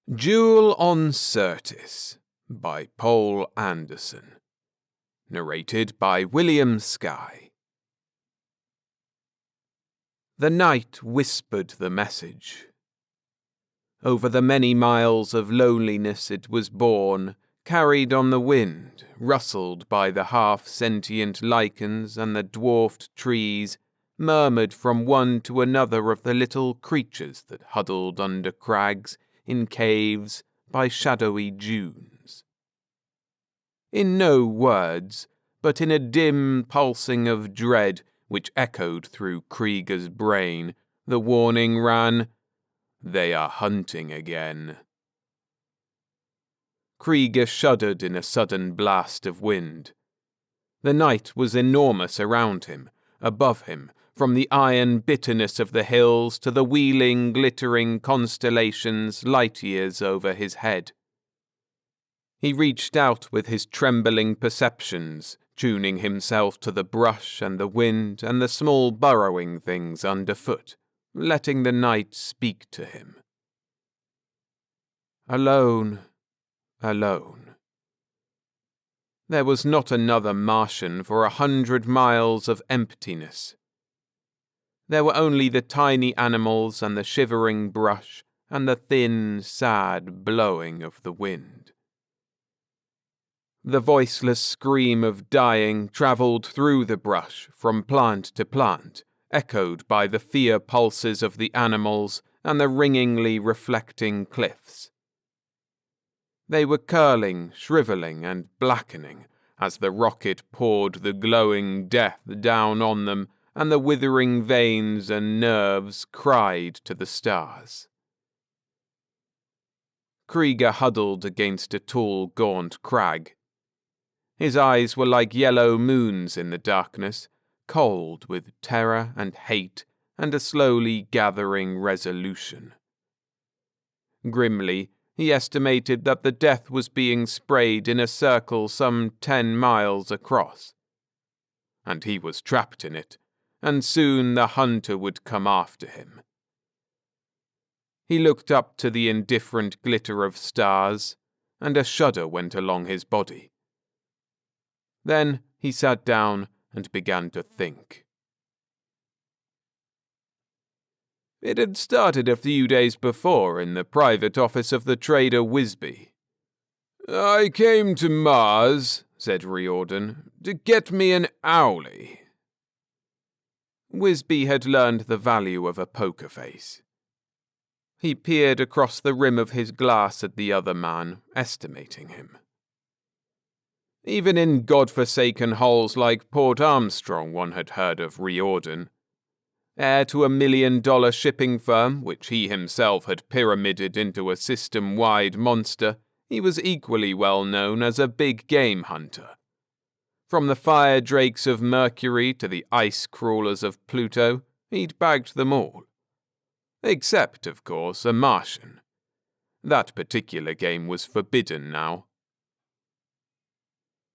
Duel on Syrtis by Poul Anderson. Narrated by William Skye. The night whispered the message. Over the many miles of loneliness it was borne, carried on the wind, rustled by the half-sentient lichens and the dwarfed trees, murmured from one to another of the little creatures that huddled under crags, in caves, by shadowy dunes. In no words, but in a dim pulsing of dread which echoed through Krieger's brain, the warning ran, "They are hunting again." Krieger shuddered in a sudden blast of wind. The night was enormous around him, above him, from the iron bitterness of the hills to the wheeling, glittering constellations light years over his head. He reached out with his trembling perceptions, tuning himself to the brush and the wind and the small burrowing things underfoot, letting the night speak to him. Alone, alone. There was not another Martian for 100 miles of emptiness. There were only the tiny animals and the shivering brush and the thin, sad blowing of the wind. The voiceless scream of dying travelled through the brush from plant to plant, echoed by the fear pulses of the animals and the ringingly reflecting cliffs. They were curling, shrivelling, and blackening as the rocket poured the glowing death down on them, and the withering veins and nerves cried to the stars. Krieger huddled against a tall, gaunt crag. His eyes were like yellow moons in the darkness, cold with terror and hate and a slowly gathering resolution. Grimly, he estimated that the death was being sprayed in a circle some 10 miles across. And he was trapped in it, and soon the hunter would come after him. He looked up to the indifferent glitter of stars, and a shudder went along his body. Then he sat down and began to think. It had started a few days before in the private office of the trader Wisby. "I came to Mars," said Riordan, "to get me an owlie." Wisby had learned the value of a poker face. He peered across the rim of his glass at the other man, estimating him. Even in god-forsaken holes like Port Armstrong one had heard of Riordan. Heir to a $1 million shipping firm, which he himself had pyramided into a system-wide monster, he was equally well known as a big game hunter. From the fire drakes of Mercury to the ice crawlers of Pluto, he'd bagged them all. Except, of course, a Martian. That particular game was forbidden now.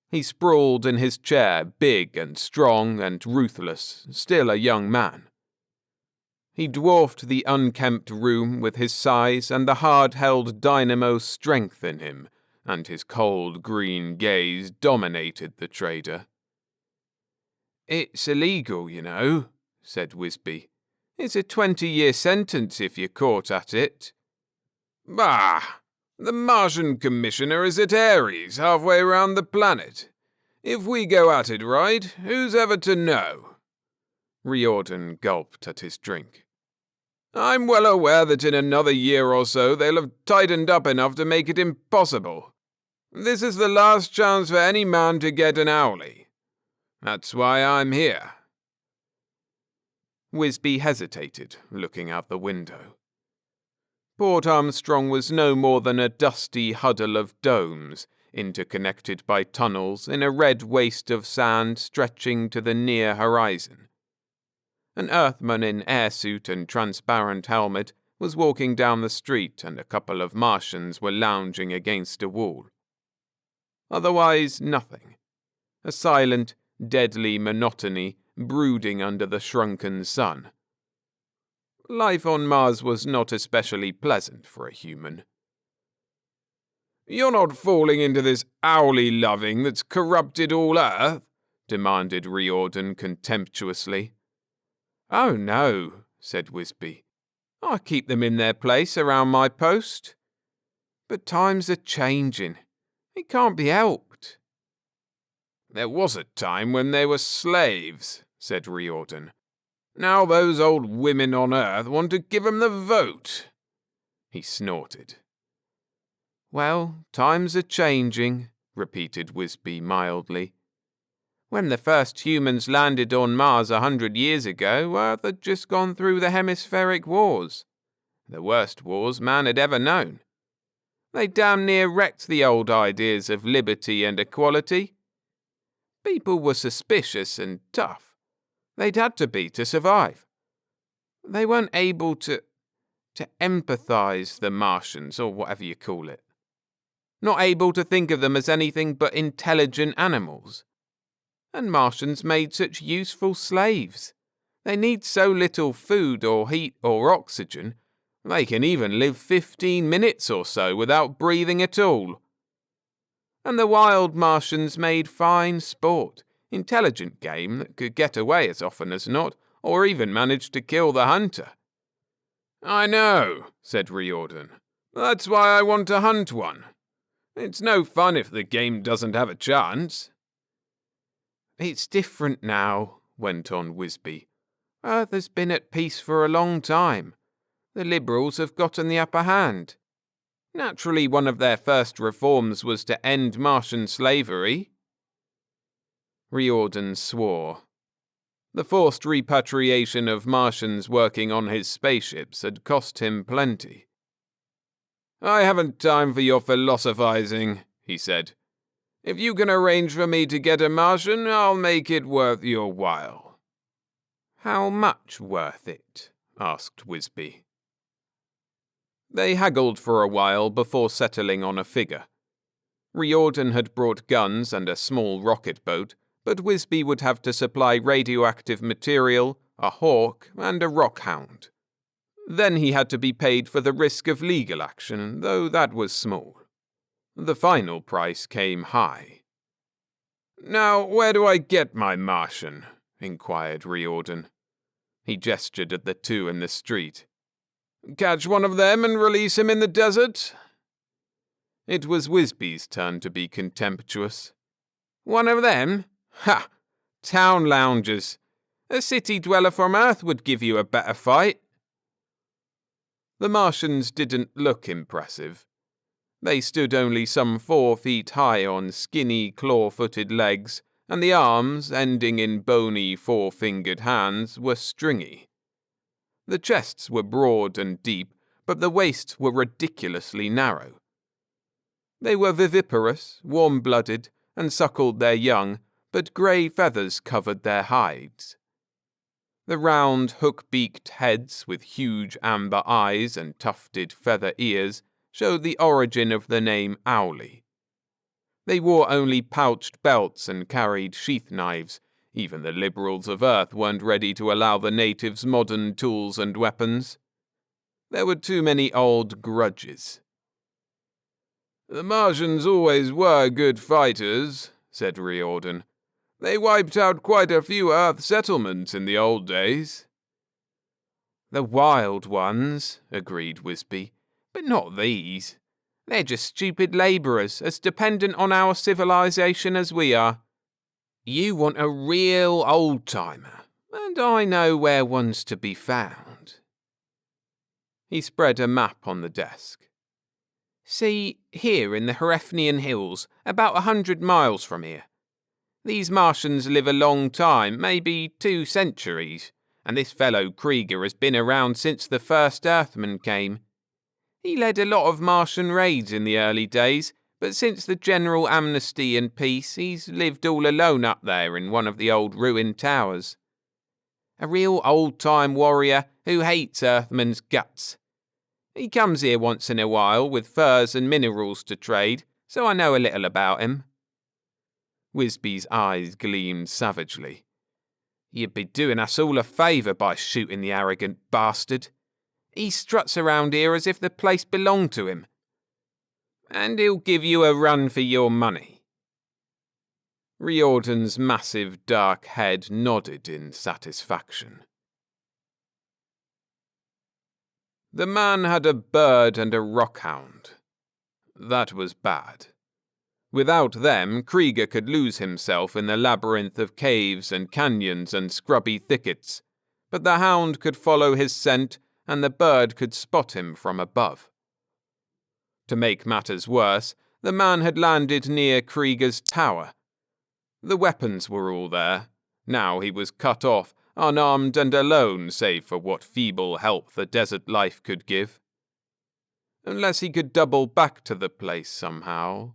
He sprawled in his chair, big and strong and ruthless, still a young man. He dwarfed the unkempt room with his size and the hard-held dynamo strength in him, and his cold green gaze dominated the trader. "It's illegal, you know," said Wisby. "It's a 20-year sentence if you're caught at it." "Bah! The Martian commissioner is at Ares, halfway around the planet. If we go at it right, who's ever to know?" Riordan gulped at his drink. "I'm well aware that in another year or so they'll have tightened up enough to make it impossible. This is the last chance for any man to get an owlie. That's why I'm here." Wisby hesitated, looking out the window. Port Armstrong was no more than a dusty huddle of domes, interconnected by tunnels in a red waste of sand stretching to the near horizon. An Earthman in airsuit and transparent helmet was walking down the street, and a couple of Martians were lounging against a wall. Otherwise, nothing. A silent, deadly monotony brooding under the shrunken sun. Life on Mars was not especially pleasant for a human. You're not falling into this owly loving that's corrupted all Earth? Demanded Riordan contemptuously. Oh no, said Wisby. I keep them in their place around my post. But times are changing. It can't be helped. There was a time when they were slaves, said Riordan. Now those old women on Earth want to give 'em the vote. He snorted. Well, times are changing, repeated Wisby mildly. When the first humans landed on Mars 100 years ago, Earth had just gone through the hemispheric wars. The worst wars man had ever known. They damn near wrecked the old ideas of liberty and equality. People were suspicious and tough. They'd had to be to survive. They weren't able to empathize the Martians, or whatever you call it. Not able to think of them as anything but intelligent animals. And Martians made such useful slaves. They need so little food or heat or oxygen, they can even live 15 minutes or so without breathing at all. And the wild Martians made fine sport, intelligent game that could get away as often as not, or even manage to kill the hunter. I know, said Riordan. That's why I want to hunt one. It's no fun if the game doesn't have a chance. It's different now, went on Wisby. Earth has been at peace for a long time. The Liberals have gotten the upper hand. Naturally, one of their first reforms was to end Martian slavery. Riordan swore. The forced repatriation of Martians working on his spaceships had cost him plenty. I haven't time for your philosophizing, he said. If you can arrange for me to get a Martian, I'll make it worth your while. How much worth it? Asked Wisby. They haggled for a while before settling on a figure. Riordan had brought guns and a small rocket boat, but Wisby would have to supply radioactive material, a hawk, and a rockhound. Then he had to be paid for the risk of legal action, though that was small. The final price came high. Now, where do I get my Martian? Inquired Riordan. He gestured at the two in the street. Catch one of them and release him in the desert? It was Wisby's turn to be contemptuous. One of them? Ha! Town loungers. A city dweller from Earth would give you a better fight. The Martians didn't look impressive. They stood only some 4 feet high on skinny, claw-footed legs, and the arms, ending in bony 4-fingered hands, were stringy. The chests were broad and deep, but the waists were ridiculously narrow. They were viviparous, warm-blooded, and suckled their young, but grey feathers covered their hides. The round, hook-beaked heads with huge amber eyes and tufted feather ears showed the origin of the name Owlie. They wore only pouched belts and carried sheath knives. Even the Liberals of Earth weren't ready to allow the natives modern tools and weapons. There were too many old grudges. The Martians always were good fighters, said Riordan. They wiped out quite a few Earth settlements in the old days. The wild ones, agreed Wisby, but not these. They're just stupid labourers, as dependent on our civilization as we are. You want a real old-timer, and I know where one's to be found. He spread a map on the desk. See, here in the Herefnian Hills, about 100 miles from here. These Martians live a long time, maybe 2 centuries, and this fellow Krieger has been around since the first Earthman came. He led a lot of Martian raids in the early days, but since the general amnesty and peace, he's lived all alone up there in one of the old ruined towers. A real old-time warrior who hates Earthmen's guts. He comes here once in a while with furs and minerals to trade, so I know a little about him. Wisby's eyes gleamed savagely. You'd be doing us all a favour by shooting the arrogant bastard. He struts around here as if the place belonged to him. And he'll give you a run for your money. Riordan's massive dark head nodded in satisfaction. The man had a bird and a rockhound. That was bad. Without them, Krieger could lose himself in the labyrinth of caves and canyons and scrubby thickets, but the hound could follow his scent and the bird could spot him from above. To make matters worse, the man had landed near Krieger's tower. The weapons were all there. Now he was cut off, unarmed and alone save for what feeble help the desert life could give. Unless he could double back to the place somehow.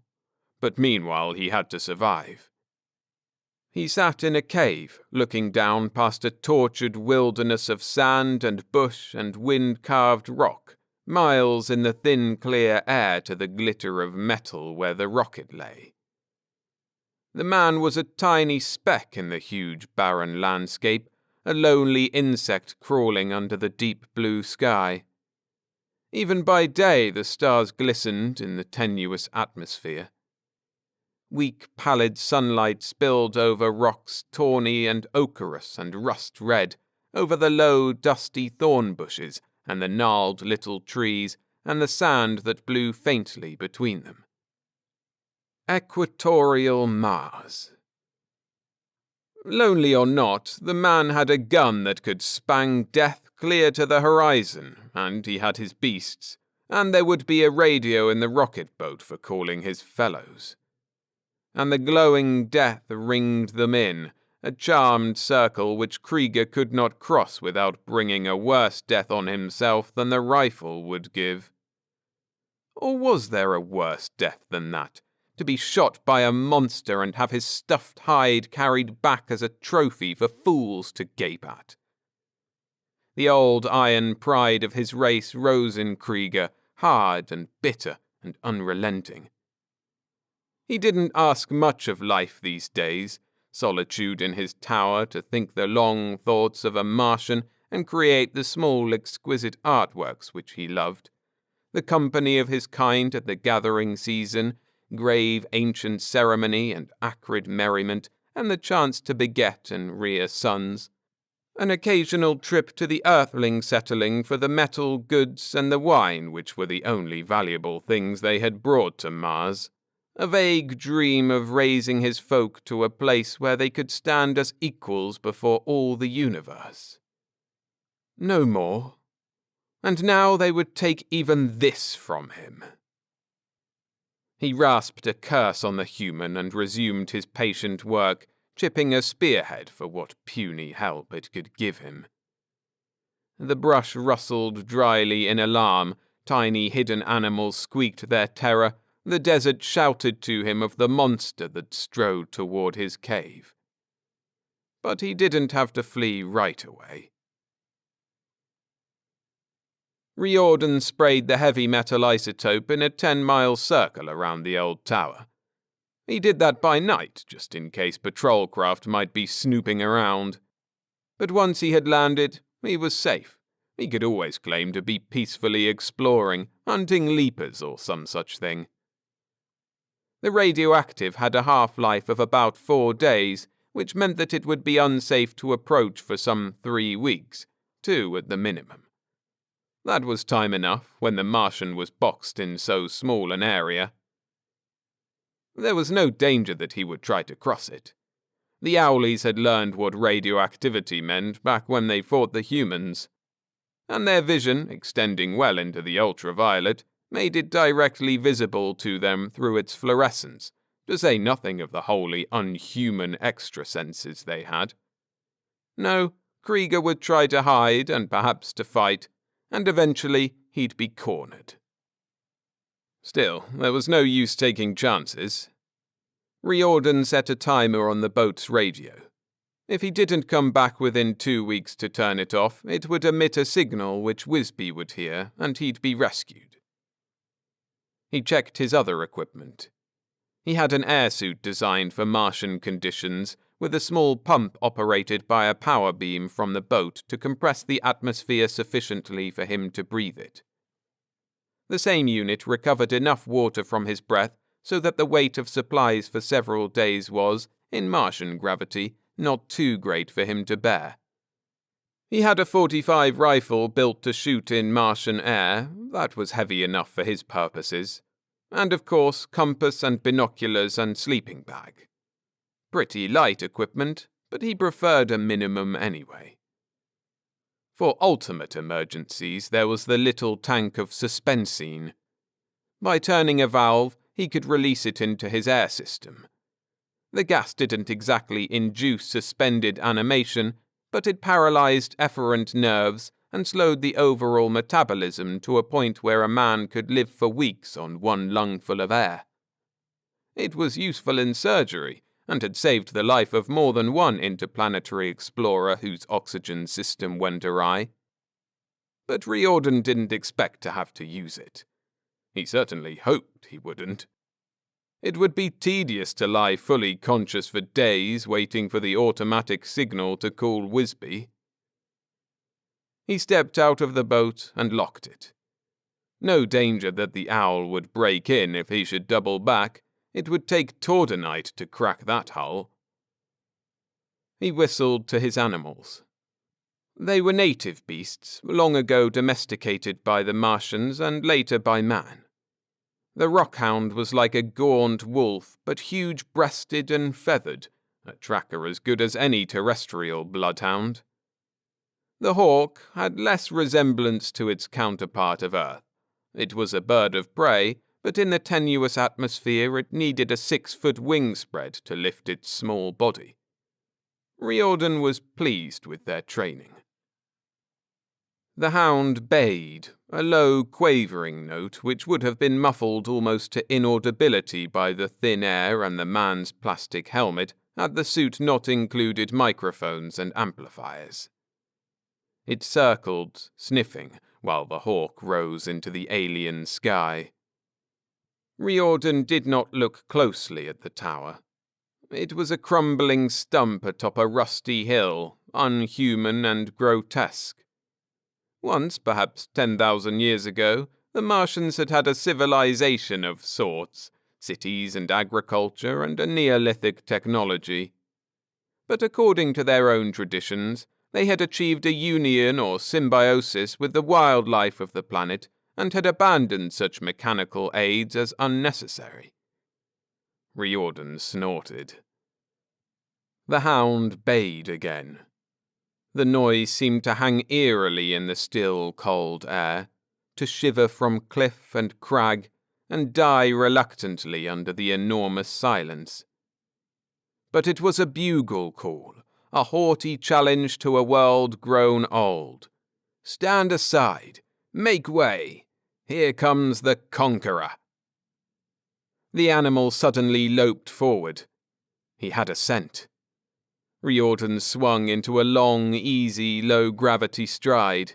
But meanwhile he had to survive. He sat in a cave, looking down past a tortured wilderness of sand and bush and wind-carved rock, miles in the thin clear air to the glitter of metal where the rocket lay. The man was a tiny speck in the huge barren landscape, a lonely insect crawling under the deep blue sky. Even by day the stars glistened in the tenuous atmosphere. Weak, pallid sunlight spilled over rocks tawny and ochreous and rust-red, over the low, dusty thorn bushes and the gnarled little trees and the sand that blew faintly between them. Equatorial Mars. Lonely or not, the man had a gun that could spang death clear to the horizon, and he had his beasts, and there would be a radio in the rocket boat for calling his fellows. And the glowing death ringed them in, a charmed circle which Krieger could not cross without bringing a worse death on himself than the rifle would give. Or was there a worse death than that, to be shot by a monster and have his stuffed hide carried back as a trophy for fools to gape at? The old iron pride of his race rose in Krieger, hard and bitter and unrelenting. He didn't ask much of life these days, solitude in his tower to think the long thoughts of a Martian and create the small exquisite artworks which he loved, the company of his kind at the gathering season, grave ancient ceremony and acrid merriment, and the chance to beget and rear sons. An occasional trip to the earthling settling for the metal goods and the wine which were the only valuable things they had brought to Mars. A vague dream of raising his folk to a place where they could stand as equals before all the universe. No more. And now they would take even this from him. He rasped a curse on the human and resumed his patient work, chipping a spearhead for what puny help it could give him. The brush rustled dryly in alarm, tiny hidden animals squeaked their terror, the desert shouted to him of the monster that strode toward his cave. But he didn't have to flee right away. Riordan sprayed the heavy metal isotope in a 10-mile circle around the old tower. He did that by night, just in case patrol craft might be snooping around. But once he had landed, he was safe. He could always claim to be peacefully exploring, hunting leapers or some such thing. The radioactive had a half-life of about 4 days, which meant that it would be unsafe to approach for some 3 weeks, 2 at the minimum. That was time enough when the Martian was boxed in so small an area. There was no danger that he would try to cross it. The Owlies had learned what radioactivity meant back when they fought the humans, and their vision, extending well into the ultraviolet, made it directly visible to them through its fluorescence, to say nothing of the wholly unhuman extra senses they had. No, Krieger would try to hide and perhaps to fight, and eventually he'd be cornered. Still, there was no use taking chances. Riordan set a timer on the boat's radio. If he didn't come back within 2 weeks to turn it off, it would emit a signal which Wisby would hear, and he'd be rescued. He checked his other equipment. He had an airsuit designed for Martian conditions, with a small pump operated by a power beam from the boat to compress the atmosphere sufficiently for him to breathe it. The same unit recovered enough water from his breath so that the weight of supplies for several days was, in Martian gravity, not too great for him to bear. He had a .45 rifle built to shoot in Martian air, that was heavy enough for his purposes, and of course compass and binoculars and sleeping bag. Pretty light equipment, but he preferred a minimum anyway. For ultimate emergencies, there was the little tank of suspensine. By turning a valve, he could release it into his air system. The gas didn't exactly induce suspended animation, but it paralyzed efferent nerves and slowed the overall metabolism to a point where a man could live for weeks on one lungful of air. It was useful in surgery, and had saved the life of more than one interplanetary explorer whose oxygen system went awry. But Riordan didn't expect to have to use it. He certainly hoped he wouldn't. It would be tedious to lie fully conscious for days waiting for the automatic signal to call Wisby. He stepped out of the boat and locked it. No danger that the owl would break in if he should double back. It would take Tordonite to crack that hull. He whistled to his animals. They were native beasts, long ago domesticated by the Martians and later by man. The rockhound was like a gaunt wolf, but huge-breasted and feathered, a tracker as good as any terrestrial bloodhound. The hawk had less resemblance to its counterpart of Earth. It was a bird of prey, but in the tenuous atmosphere it needed a 6-foot wingspread to lift its small body. Riordan was pleased with their training. The hound bayed, a low, quavering note which would have been muffled almost to inaudibility by the thin air and the man's plastic helmet had the suit not included microphones and amplifiers. It circled, sniffing, while the hawk rose into the alien sky. Riordan did not look closely at the tower. It was a crumbling stump atop a rusty hill, unhuman and grotesque. Once, perhaps 10,000 years ago, the Martians had had a civilization of sorts, cities and agriculture and a Neolithic technology. But according to their own traditions, they had achieved a union or symbiosis with the wildlife of the planet and had abandoned such mechanical aids as unnecessary. Riordan snorted. The hound bayed again. The noise seemed to hang eerily in the still, cold air, to shiver from cliff and crag, and die reluctantly under the enormous silence. But it was a bugle call, a haughty challenge to a world grown old. Stand aside, make way, here comes the conqueror. The animal suddenly loped forward. He had a scent. Riordan swung into a long, easy, low-gravity stride.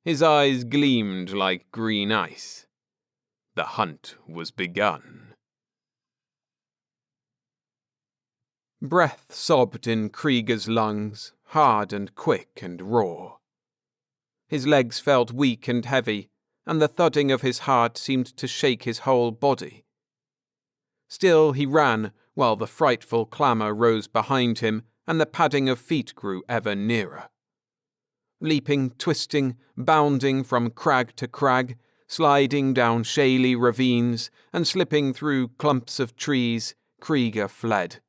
His eyes gleamed like green ice. The hunt was begun. Breath sobbed in Krieger's lungs, hard and quick and raw. His legs felt weak and heavy, and the thudding of his heart seemed to shake his whole body. Still he ran, while the frightful clamour rose behind him, and the padding of feet grew ever nearer. Leaping, twisting, bounding from crag to crag, sliding down shaly ravines, and slipping through clumps of trees, Krieger fled.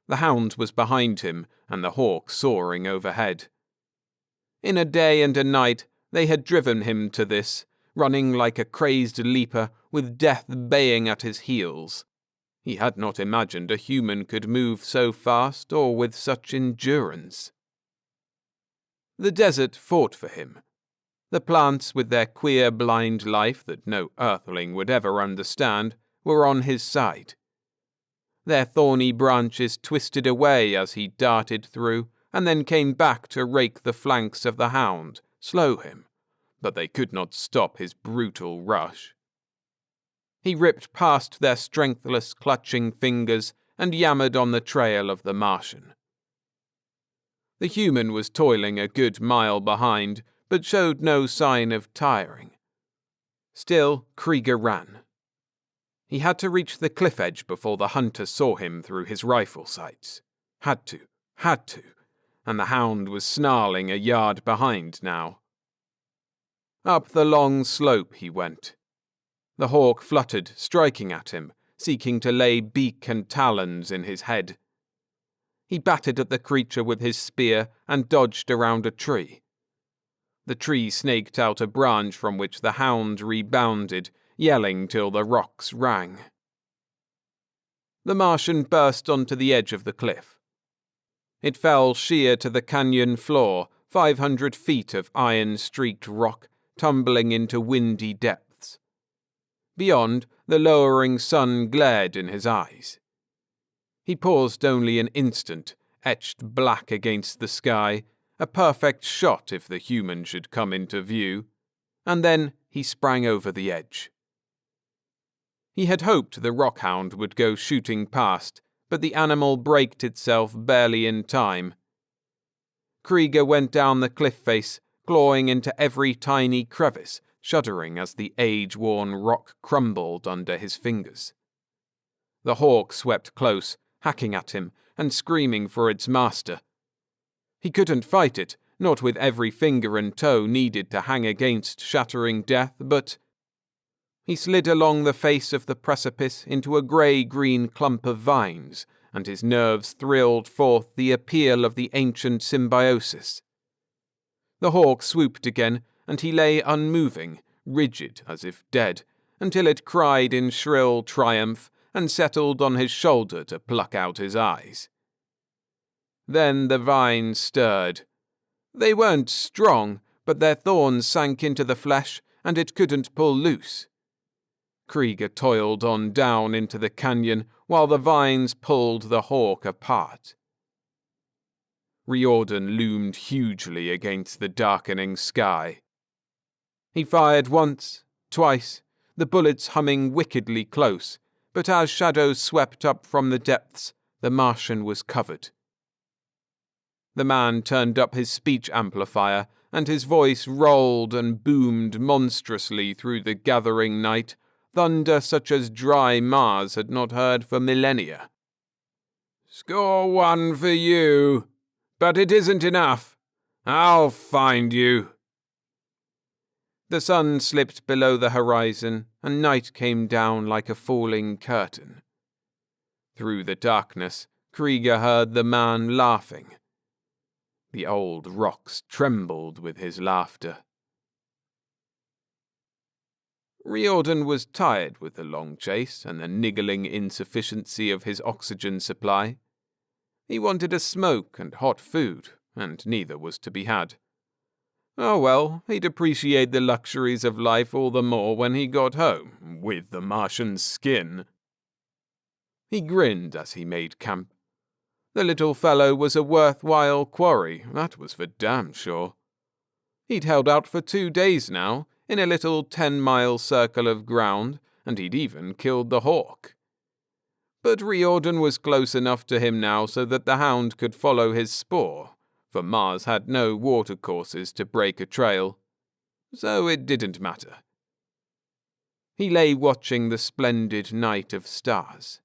The hound was behind him, and the hawk soaring overhead. In a day and a night they had driven him to this, running like a crazed leaper, with death baying at his heels. He had not imagined a human could move so fast or with such endurance. The desert fought for him. The plants, with their queer blind life that no earthling would ever understand, were on his side. Their thorny branches twisted away as he darted through, and then came back to rake the flanks of the hound, slow him, but they could not stop his brutal rush. He ripped past their strengthless, clutching fingers and yammered on the trail of the Martian. The human was toiling a good mile behind, but showed no sign of tiring. Still, Krieger ran. He had to reach the cliff edge before the hunter saw him through his rifle sights. Had to, and the hound was snarling a yard behind now. Up the long slope he went. The hawk fluttered, striking at him, seeking to lay beak and talons in his head. He batted at the creature with his spear and dodged around a tree. The tree snaked out a branch from which the hound rebounded, yelling till the rocks rang. The Martian burst onto the edge of the cliff. It fell sheer to the canyon floor, 500 feet of iron-streaked rock tumbling into windy depths. Beyond, the lowering sun glared in his eyes. He paused only an instant, etched black against the sky, a perfect shot if the human should come into view, and then he sprang over the edge. He had hoped the rockhound would go shooting past, but the animal braked itself barely in time. Krieger went down the cliff face, clawing into every tiny crevice, shuddering as the age-worn rock crumbled under his fingers. The hawk swept close, hacking at him and screaming for its master. He couldn't fight it, not with every finger and toe needed to hang against shattering death, but... He slid along the face of the precipice into a grey-green clump of vines, and his nerves thrilled forth the appeal of the ancient symbiosis. The hawk swooped again, and he lay unmoving, rigid as if dead, until it cried in shrill triumph and settled on his shoulder to pluck out his eyes. Then the vines stirred. They weren't strong, but their thorns sank into the flesh, and it couldn't pull loose. Krieger toiled on down into the canyon while the vines pulled the hawk apart. Riordan loomed hugely against the darkening sky. He fired once, twice, the bullets humming wickedly close, but as shadows swept up from the depths, the Martian was covered. The man turned up his speech amplifier, and his voice rolled and boomed monstrously through the gathering night, thunder such as dry Mars had not heard for millennia. "Score one for you, but it isn't enough. I'll find you." The sun slipped below the horizon, and night came down like a falling curtain. Through the darkness, Krieger heard the man laughing. The old rocks trembled with his laughter. Riordan was tired with the long chase and the niggling insufficiency of his oxygen supply. He wanted a smoke and hot food, and neither was to be had. Oh well, he'd appreciate the luxuries of life all the more when he got home, with the Martian's skin. He grinned as he made camp. The little fellow was a worthwhile quarry, that was for damn sure. He'd held out for 2 days now, in a little 10-mile circle of ground, and he'd even killed the hawk. But Riordan was close enough to him now so that the hound could follow his spoor, for Mars had no watercourses to break a trail. So it didn't matter. He lay watching the splendid night of stars.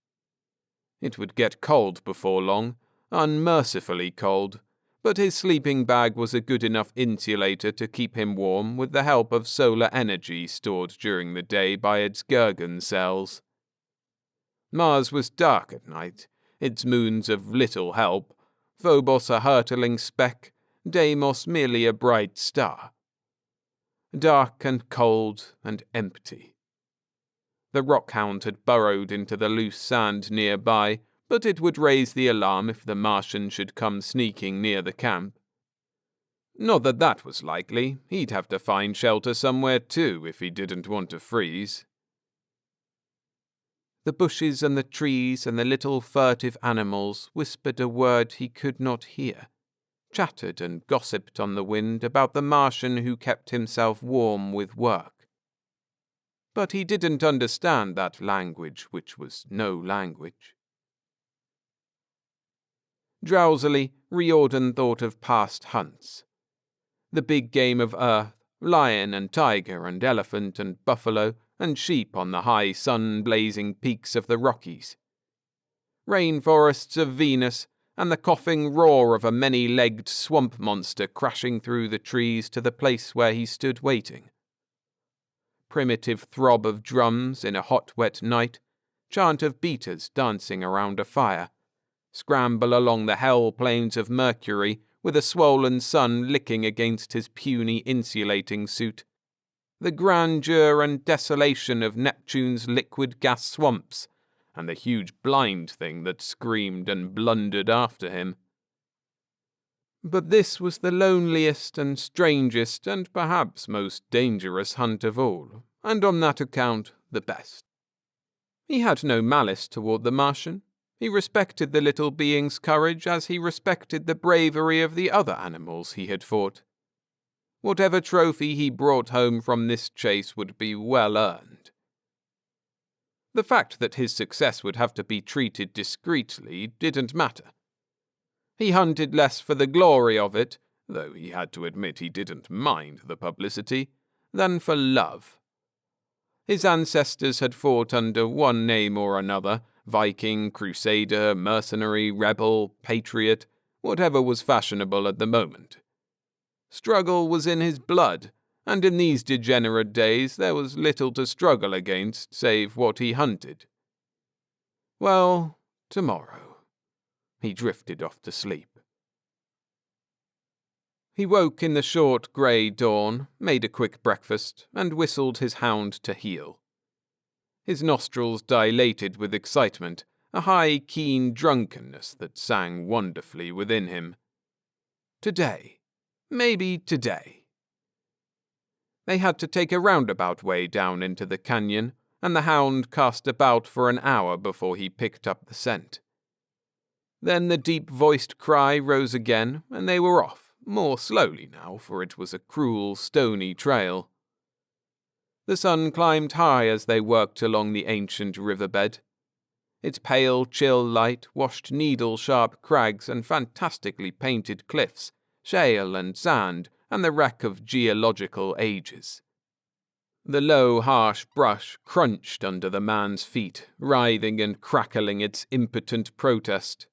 It would get cold before long, unmercifully cold, but his sleeping bag was a good enough insulator to keep him warm with the help of solar energy stored during the day by its Gergen cells. Mars was dark at night, its moons of little help, Phobos a hurtling speck, Deimos merely a bright star. Dark and cold and empty. The rockhound had burrowed into the loose sand nearby, but it would raise the alarm if the Martian should come sneaking near the camp. Not that that was likely. He'd have to find shelter somewhere too if he didn't want to freeze. The bushes and the trees and the little furtive animals whispered a word he could not hear, chattered and gossiped on the wind about the Martian who kept himself warm with work. But he didn't understand that language, which was no language. Drowsily, Riordan thought of past hunts. The big game of Earth, lion and tiger and elephant and buffalo and sheep on the high sun-blazing peaks of the Rockies. Rainforests of Venus and the coughing roar of a many-legged swamp monster crashing through the trees to the place where he stood waiting. Primitive throb of drums in a hot, wet night, chant of beaters dancing around a fire, scramble along the hell plains of Mercury with a swollen sun licking against his puny insulating suit, the grandeur and desolation of Neptune's liquid gas swamps, and the huge blind thing that screamed and blundered after him. But this was the loneliest and strangest and perhaps most dangerous hunt of all, and on that account the best. He had no malice toward the Martian. He respected the little being's courage as he respected the bravery of the other animals he had fought. Whatever trophy he brought home from this chase would be well earned. The fact that his success would have to be treated discreetly didn't matter. He hunted less for the glory of it, though he had to admit he didn't mind the publicity, than for love. His ancestors had fought under one name or another, Viking, Crusader, mercenary, rebel, patriot, whatever was fashionable at the moment. Struggle was in his blood, and in these degenerate days there was little to struggle against save what he hunted. Well, tomorrow. He drifted off to sleep. He woke in the short grey dawn, made a quick breakfast, and whistled his hound to heel. His nostrils dilated with excitement, a high, keen drunkenness that sang wonderfully within him. Today. Maybe today. They had to take a roundabout way down into the canyon, and the hound cast about for an hour before he picked up the scent. Then the deep-voiced cry rose again, and they were off, more slowly now, for it was a cruel, stony trail. The sun climbed high as they worked along the ancient riverbed. Its pale, chill light washed needle-sharp crags and fantastically painted cliffs, shale and sand, and the wreck of geological ages. The low, harsh brush crunched under the man's feet, writhing and crackling its impotent protest.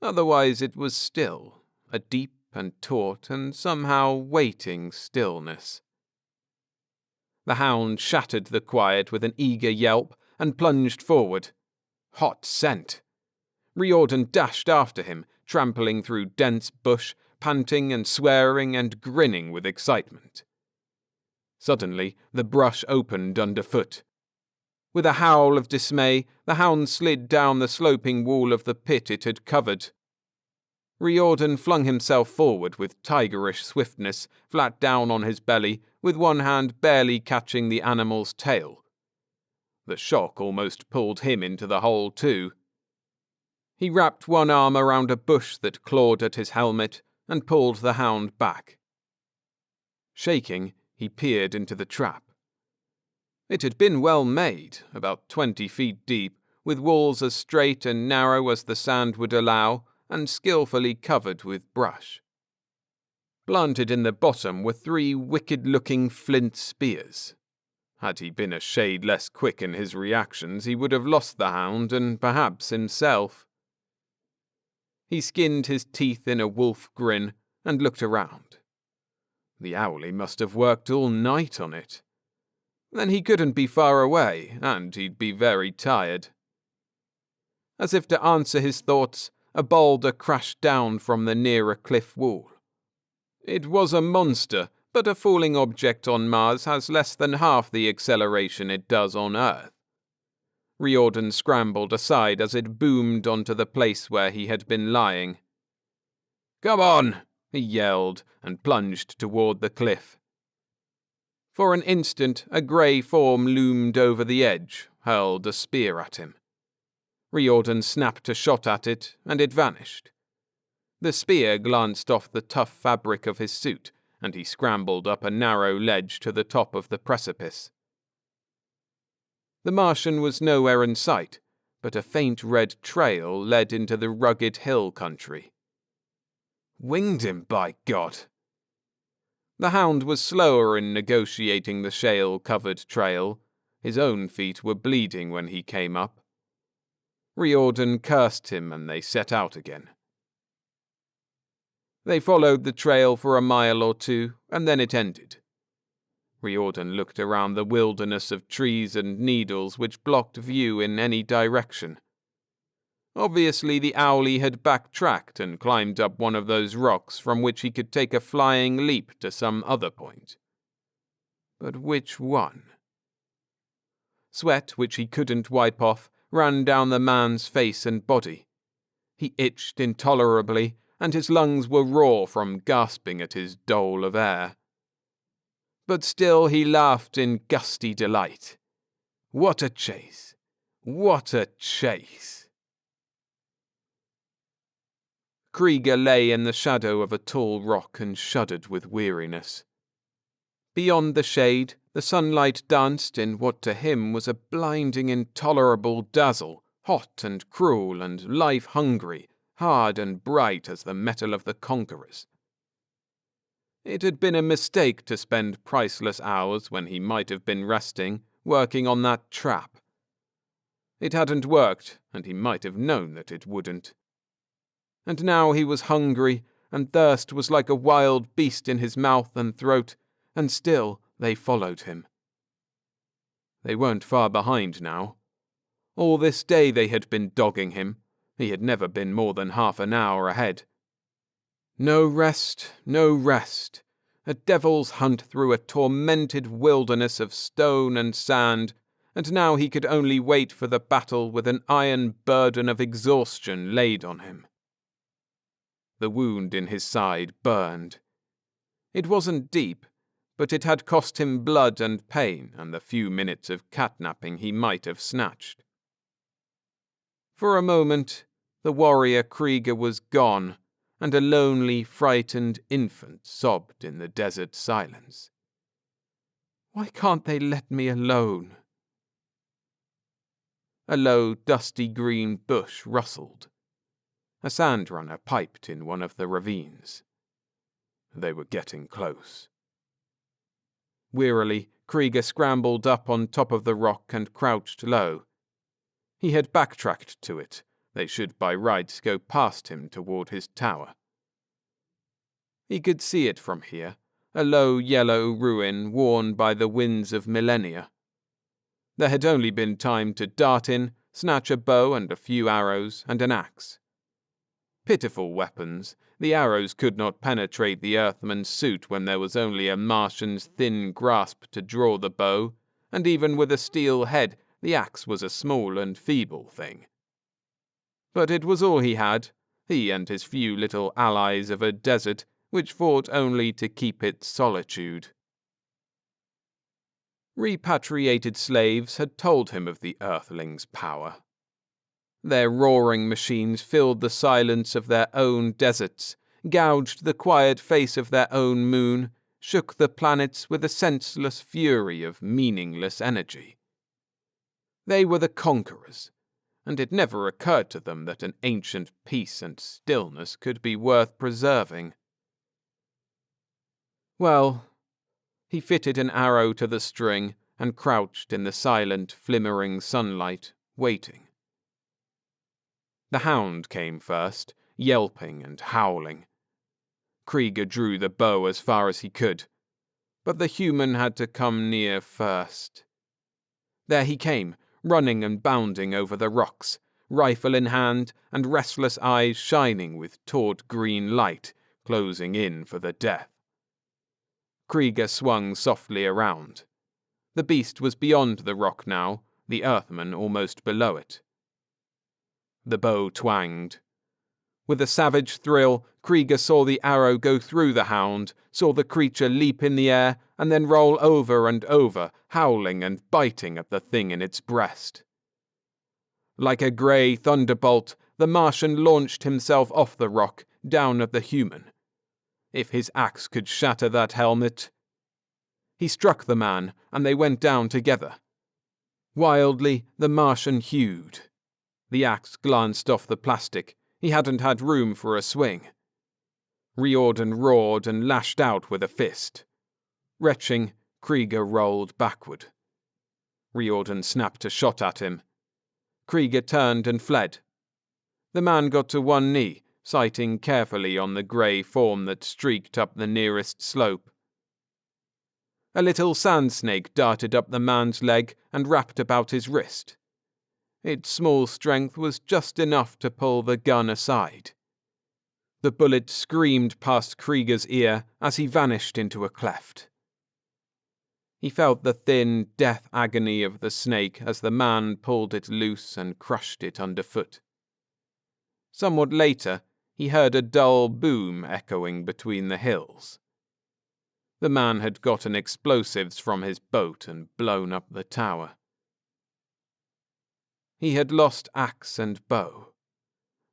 Otherwise it was still, a deep and taut and somehow waiting stillness. The hound shattered the quiet with an eager yelp and plunged forward. Hot scent! Riordan dashed after him, trampling through dense bush, panting and swearing and grinning with excitement. Suddenly, the brush opened underfoot. With a howl of dismay, the hound slid down the sloping wall of the pit it had covered. Riordan flung himself forward with tigerish swiftness, flat down on his belly, with one hand barely catching the animal's tail. The shock almost pulled him into the hole too. He wrapped one arm around a bush that clawed at his helmet and pulled the hound back. Shaking, he peered into the trap. It had been well made, about 20 feet deep, with walls as straight and narrow as the sand would allow, and skillfully covered with brush. Planted in the bottom were 3 wicked-looking flint spears. Had he been a shade less quick in his reactions, he would have lost the hound and perhaps himself. He skinned his teeth in a wolf grin and looked around. The owlie must have worked all night on it. Then he couldn't be far away, and he'd be very tired. As if to answer his thoughts, a boulder crashed down from the nearer cliff wall. It was a monster, but a falling object on Mars has less than half the acceleration it does on Earth. Riordan scrambled aside as it boomed onto the place where he had been lying. "Come on!" he yelled, and plunged toward the cliff. For an instant, a grey form loomed over the edge, hurled a spear at him. Riordan snapped a shot at it, and it vanished. The spear glanced off the tough fabric of his suit, and he scrambled up a narrow ledge to the top of the precipice. The Martian was nowhere in sight, but a faint red trail led into the rugged hill country. Winged him, by God! The hound was slower in negotiating the shale-covered trail. His own feet were bleeding when he came up. Riordan cursed him and they set out again. They followed the trail for a mile or two, and then it ended. Riordan looked around the wilderness of trees and needles which blocked view in any direction. Obviously the owlie had backtracked and climbed up one of those rocks from which he could take a flying leap to some other point. But which one? Sweat, which he couldn't wipe off, ran down the man's face and body. He itched intolerably, and his lungs were raw from gasping at his dole of air. But still he laughed in gusty delight. What a chase! What a chase! Krieger lay in the shadow of a tall rock and shuddered with weariness. Beyond the shade, the sunlight danced in what to him was a blinding, intolerable dazzle, hot and cruel and life-hungry, hard and bright as the metal of the conquerors. It had been a mistake to spend priceless hours when he might have been resting, working on that trap. It hadn't worked, and he might have known that it wouldn't. And now he was hungry, and thirst was like a wild beast in his mouth and throat, and still they followed him. They weren't far behind now. All this day they had been dogging him. He had never been more than half an hour ahead. No rest, no rest. A devil's hunt through a tormented wilderness of stone and sand, and now he could only wait for the battle with an iron burden of exhaustion laid on him. The wound in his side burned. It wasn't deep, but it had cost him blood and pain and the few minutes of catnapping he might have snatched. For a moment, the warrior Krieger was gone, and a lonely, frightened infant sobbed in the desert silence. Why can't they let me alone? A low, dusty green bush rustled. A sandrunner piped in one of the ravines. They were getting close. Wearily, Krieger scrambled up on top of the rock and crouched low. He had backtracked to it. They should by rights go past him toward his tower. He could see it from here, a low yellow ruin worn by the winds of millennia. There had only been time to dart in, snatch a bow and a few arrows and an axe. Pitiful weapons. The arrows could not penetrate the Earthman's suit when there was only a Martian's thin grasp to draw the bow, and even with a steel head, the axe was a small and feeble thing. But it was all he had, he and his few little allies of a desert which fought only to keep its solitude. Repatriated slaves had told him of the Earthlings' power. Their roaring machines filled the silence of their own deserts, gouged the quiet face of their own moon, shook the planets with a senseless fury of meaningless energy. They were the conquerors, and it never occurred to them that an ancient peace and stillness could be worth preserving. Well, he fitted an arrow to the string and crouched in the silent, flimmering sunlight, waiting. The hound came first, yelping and howling. Krieger drew the bow as far as he could, but the human had to come near first. There he came, running and bounding over the rocks, rifle in hand and restless eyes shining with taut green light, closing in for the death. Krieger swung softly around. The beast was beyond the rock now, the Earthman almost below it. The bow twanged. With a savage thrill, Krieger saw the arrow go through the hound, saw the creature leap in the air, and then roll over and over, howling and biting at the thing in its breast. Like a grey thunderbolt, the Martian launched himself off the rock, down at the human. If his axe could shatter that helmet... He struck the man, and they went down together. Wildly, the Martian hewed. The axe glanced off the plastic. He hadn't had room for a swing. Riordan roared and lashed out with a fist. Retching, Krieger rolled backward. Riordan snapped a shot at him. Krieger turned and fled. The man got to one knee, sighting carefully on the grey form that streaked up the nearest slope. A little sand snake darted up the man's leg and wrapped about his wrist. Its small strength was just enough to pull the gun aside. The bullet screamed past Krieger's ear as he vanished into a cleft. He felt the thin death agony of the snake as the man pulled it loose and crushed it underfoot. Somewhat later, he heard a dull boom echoing between the hills. The man had gotten explosives from his boat and blown up the tower. He had lost axe and bow.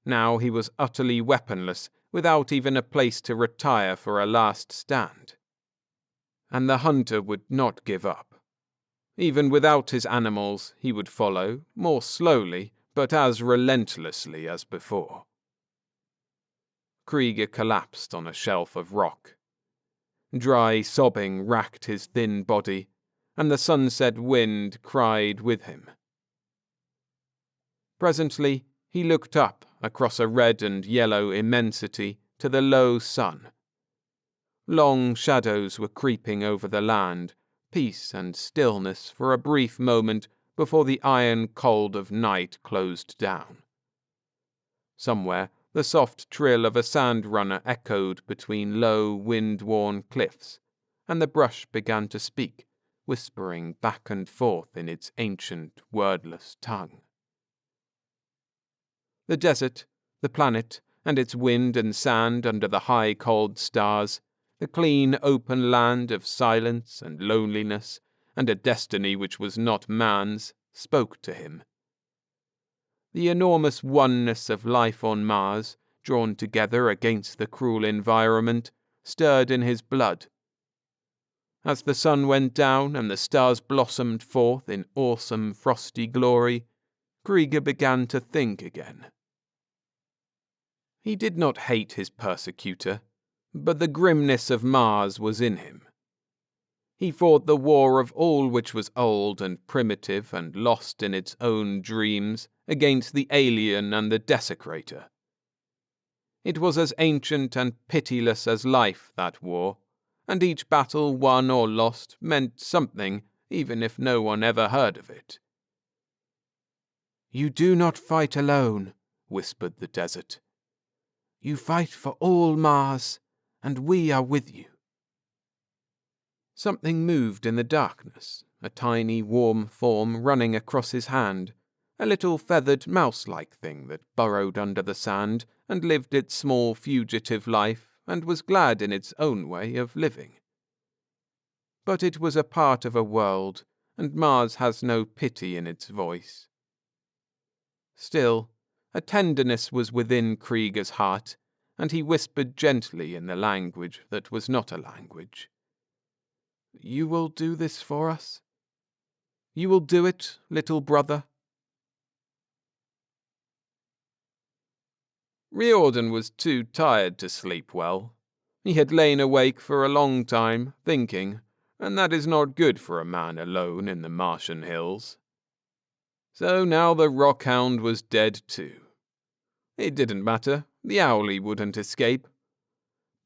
Now he was utterly weaponless, without even a place to retire for a last stand. And the hunter would not give up. Even without his animals, he would follow, more slowly, but as relentlessly as before. Krieger collapsed on a shelf of rock. Dry sobbing racked his thin body, and the sunset wind cried with him. Presently, he looked up across a red and yellow immensity to the low sun. Long shadows were creeping over the land, peace and stillness for a brief moment before the iron cold of night closed down. Somewhere, the soft trill of a sand runner echoed between low, wind-worn cliffs, and the brush began to speak, whispering back and forth in its ancient, wordless tongue. The desert, the planet, and its wind and sand under the high, cold stars, the clean, open land of silence and loneliness, and a destiny which was not man's, spoke to him. The enormous oneness of life on Mars, drawn together against the cruel environment, stirred in his blood. As the sun went down and the stars blossomed forth in awesome frosty glory, Krieger began to think again. He did not hate his persecutor, but the grimness of Mars was in him. He fought the war of all which was old and primitive and lost in its own dreams against the alien and the desecrator. It was as ancient and pitiless as life, that war, and each battle won or lost meant something, even if no one ever heard of it. "You do not fight alone," whispered the desert. "You fight for all Mars, and we are with you." Something moved in the darkness, a tiny warm form running across his hand, a little feathered mouse-like thing that burrowed under the sand and lived its small fugitive life and was glad in its own way of living. But it was a part of a world, and Mars has no pity in its voice. Still, a tenderness was within Krieger's heart, and he whispered gently in the language that was not a language. "You will do this for us? You will do it, little brother?" Riordan was too tired to sleep well. He had lain awake for a long time, thinking, and that is not good for a man alone in the Martian hills. So now the rockhound was dead too. It didn't matter, the owlie wouldn't escape.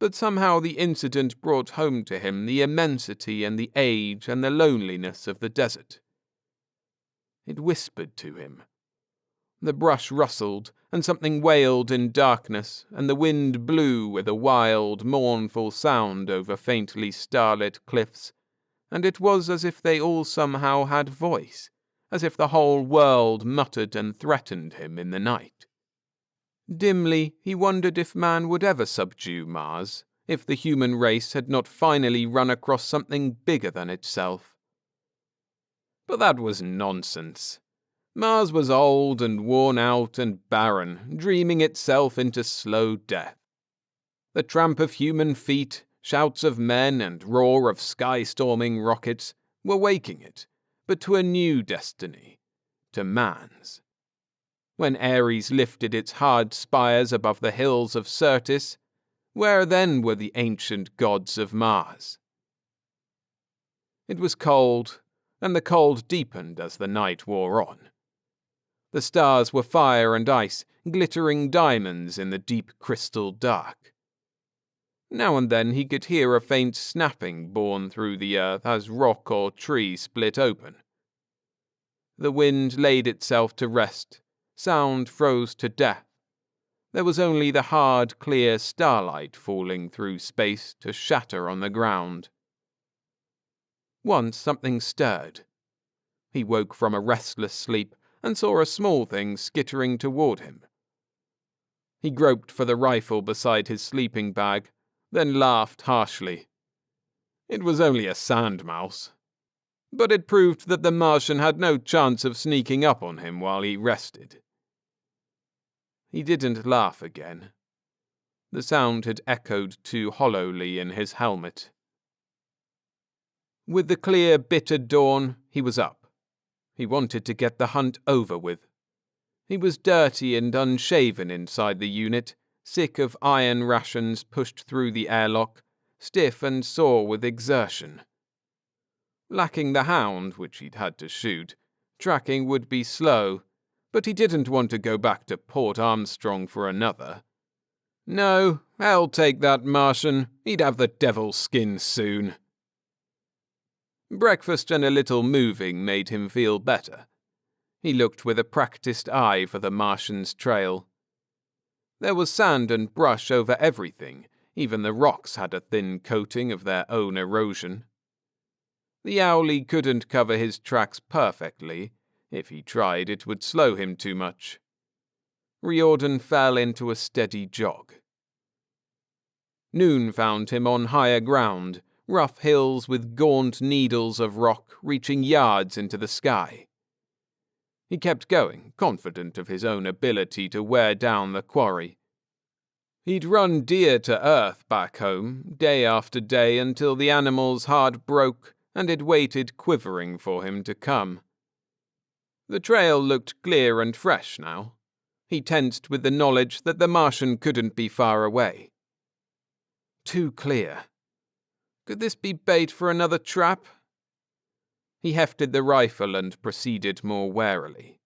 But somehow the incident brought home to him the immensity and the age and the loneliness of the desert. It whispered to him. The brush rustled, and something wailed in darkness, and the wind blew with a wild, mournful sound over faintly starlit cliffs, and it was as if they all somehow had voice, as if the whole world muttered and threatened him in the night. Dimly, he wondered if man would ever subdue Mars, if the human race had not finally run across something bigger than itself. But that was nonsense. Mars was old and worn out and barren, dreaming itself into slow death. The tramp of human feet, shouts of men, and roar of sky-storming rockets were waking it, but to a new destiny, to man's. When Ares lifted its hard spires above the hills of Syrtis, Where then were the ancient gods of Mars? It was cold, and the cold deepened as the night wore on. The stars were fire and ice, glittering diamonds in the deep crystal dark. Now and then he could hear a faint snapping borne through the earth as rock or tree split open. The wind laid itself to rest, sound froze to death. There was only the hard, clear starlight falling through space to shatter on the ground. Once something stirred. He woke from a restless sleep and saw a small thing skittering toward him. He groped for the rifle beside his sleeping bag, then laughed harshly. It was only a sand mouse. But it proved that the Martian had no chance of sneaking up on him while he rested. He didn't laugh again. The sound had echoed too hollowly in his helmet. With the clear, bitter dawn, he was up. He wanted to get the hunt over with. He was dirty and unshaven inside the unit, sick of iron rations pushed through the airlock, stiff and sore with exertion. Lacking the hound, which he'd had to shoot, tracking would be slow, but he didn't want to go back to Port Armstrong for another. No, hell take that Martian, he'd have the devil's skin soon. Breakfast and a little moving made him feel better. He looked with a practiced eye for the Martian's trail. There was sand and brush over everything, even the rocks had a thin coating of their own erosion. The owlie couldn't cover his tracks perfectly. If he tried, it would slow him too much. Riordan fell into a steady jog. Noon found him on higher ground, rough hills with gaunt needles of rock reaching yards into the sky. He kept going, confident of his own ability to wear down the quarry. He'd run deer to earth back home, day after day, until the animal's heart broke and it waited quivering for him to come. The trail looked clear and fresh now. He tensed with the knowledge that the Martian couldn't be far away. Too clear. Could this be bait for another trap? He hefted the rifle and proceeded more warily.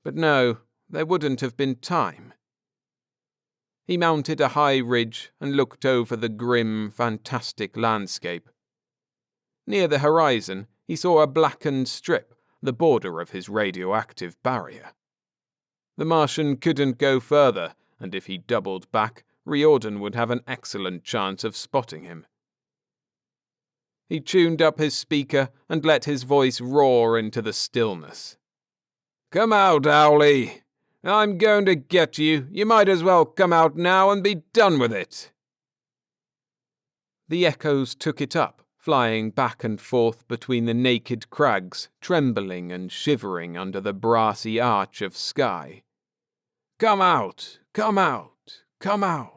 But no, there wouldn't have been time. He mounted a high ridge and looked over the grim, fantastic landscape. Near the horizon, he saw a blackened strip, the border of his radioactive barrier. The Martian couldn't go further, and if he doubled back, Riordan would have an excellent chance of spotting him. He tuned up his speaker and let his voice roar into the stillness. "Come out, owlie! I'm going to get you. You might as well come out now and be done with it." The echoes took it up, flying back and forth between the naked crags, trembling and shivering under the brassy arch of sky. "Come out! Come out! Come out!"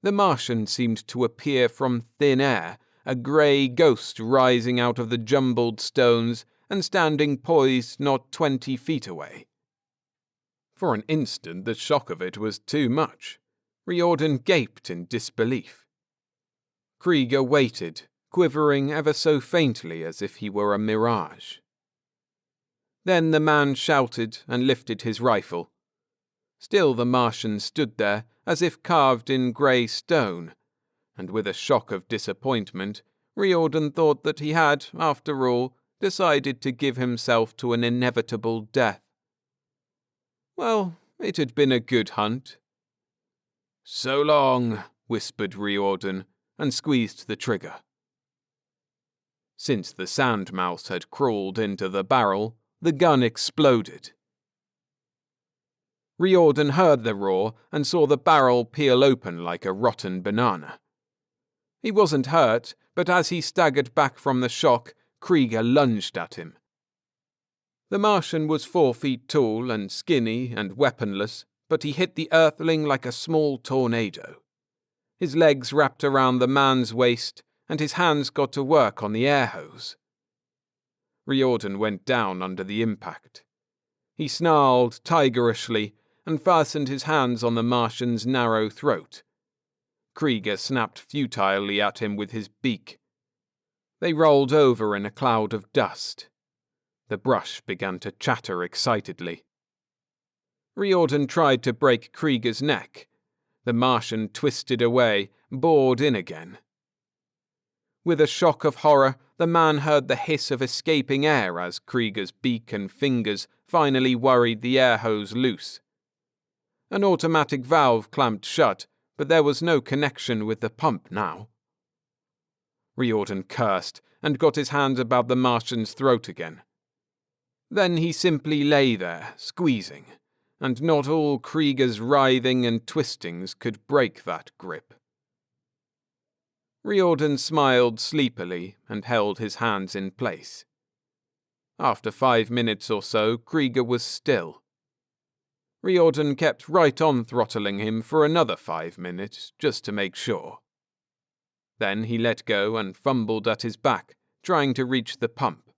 The Martian seemed to appear from thin air, a grey ghost rising out of the jumbled stones and standing poised not 20 feet away. For an instant the shock of it was too much. Riordan gaped in disbelief. Krieger waited, quivering ever so faintly as if he were a mirage. Then the man shouted and lifted his rifle. Still the Martian stood there, as if carved in grey stone, and with a shock of disappointment, Riordan thought that he had, after all, decided to give himself to an inevitable death. Well, it had been a good hunt. "So long," whispered Riordan, and squeezed the trigger. Since the sand mouse had crawled into the barrel, the gun exploded. Riordan heard the roar and saw the barrel peel open like a rotten banana. He wasn't hurt, but as he staggered back from the shock, Krieger lunged at him. The Martian was 4 feet tall and skinny and weaponless, but he hit the earthling like a small tornado. His legs wrapped around the man's waist, and his hands got to work on the air hose. Riordan went down under the impact. He snarled tigerishly, and fastened his hands on the Martian's narrow throat. Krieger snapped futilely at him with his beak. They rolled over in a cloud of dust. The brush began to chatter excitedly. Riordan tried to break Krieger's neck. The Martian twisted away, bored in again. With a shock of horror, the man heard the hiss of escaping air as Krieger's beak and fingers finally worried the air hose loose. An automatic valve clamped shut, but there was no connection with the pump now. Riordan cursed and got his hands about the Martian's throat again. Then he simply lay there, squeezing, and not all Krieger's writhing and twistings could break that grip. Riordan smiled sleepily and held his hands in place. After 5 minutes or so, Krieger was still. Riordan kept right on throttling him for another 5 minutes, just to make sure. Then he let go and fumbled at his back, trying to reach the pump.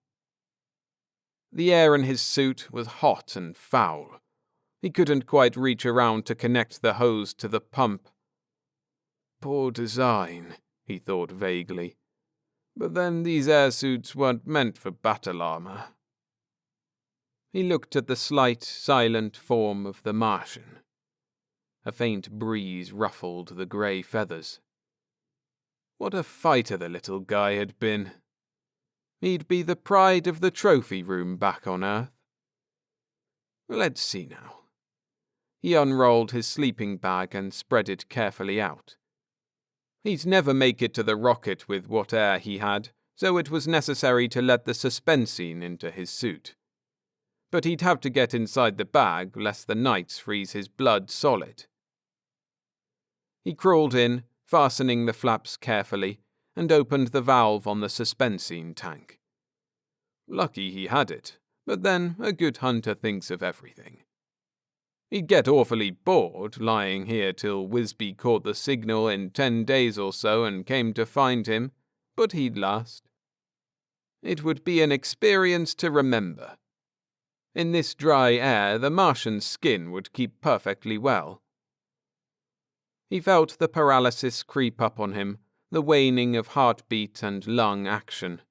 The air in his suit was hot and foul. He couldn't quite reach around to connect the hose to the pump. Poor design, he thought vaguely. But then these airsuits weren't meant for battle armor. He looked at the slight, silent form of the Martian. A faint breeze ruffled the grey feathers. What a fighter the little guy had been. He'd be the pride of the trophy room back on Earth. Let's see now. He unrolled his sleeping bag and spread it carefully out. He'd never make it to the rocket with what air he had, so it was necessary to let the suspensine into his suit. But he'd have to get inside the bag lest the nights freeze his blood solid. He crawled in, fastening the flaps carefully, and opened the valve on the suspensine tank. Lucky he had it, but then a good hunter thinks of everything. He'd get awfully bored lying here till Wisby caught the signal in 10 days or so and came to find him, but he'd last. It would be an experience to remember. In this dry air, the Martian's skin would keep perfectly well. He felt the paralysis creep up on him, the waning of heartbeat and lung action.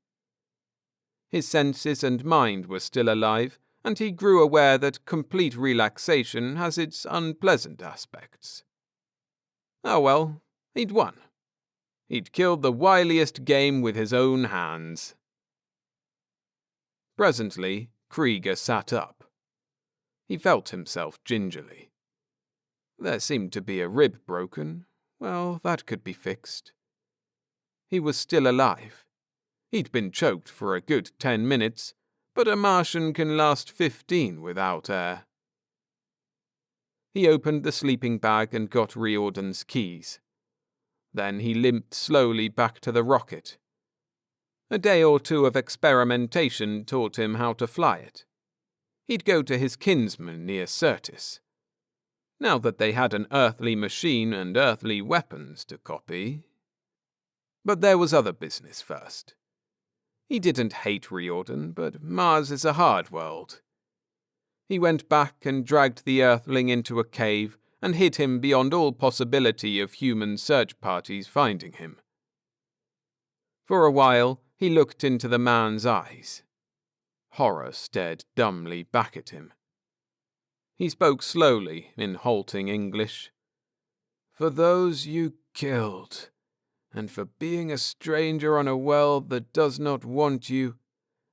His senses and mind were still alive, and he grew aware that complete relaxation has its unpleasant aspects. Oh well, he'd won. He'd killed the wiliest game with his own hands. Presently, Krieger sat up. He felt himself gingerly. There seemed to be a rib broken. Well, that could be fixed. He was still alive. He'd been choked for a good 10 minutes, but a Martian can last 15 without air. He opened the sleeping bag and got Riordan's keys. Then he limped slowly back to the rocket. A day or two of experimentation taught him how to fly it. He'd go to his kinsman near Syrtis. Now that they had an earthly machine and earthly weapons to copy. But there was other business first. He didn't hate Riordan, but Mars is a hard world. He went back and dragged the Earthling into a cave and hid him beyond all possibility of human search parties finding him. For a while, he looked into the man's eyes. Horror stared dumbly back at him. He spoke slowly, in halting English. "For those you killed, and for being a stranger on a world that does not want you,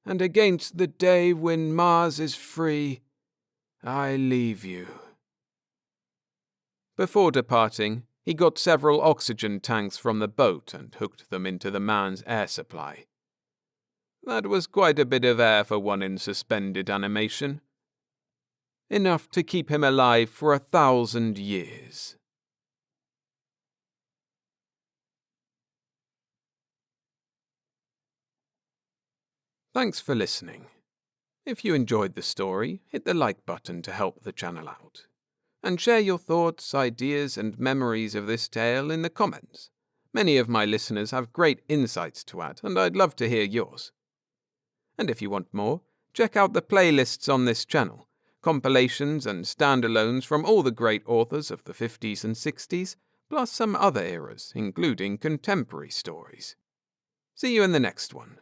and against the day when Mars is free, I leave you." Before departing, he got several oxygen tanks from the boat and hooked them into the man's air supply. That was quite a bit of air for one in suspended animation. Enough to keep him alive for 1,000 years. Thanks for listening. If you enjoyed the story, hit the like button to help the channel out. And share your thoughts, ideas, and memories of this tale in the comments. Many of my listeners have great insights to add, and I'd love to hear yours. And if you want more, check out the playlists on this channel, compilations and standalones from all the great authors of the 50s and 60s, plus some other eras, including contemporary stories. See you in the next one.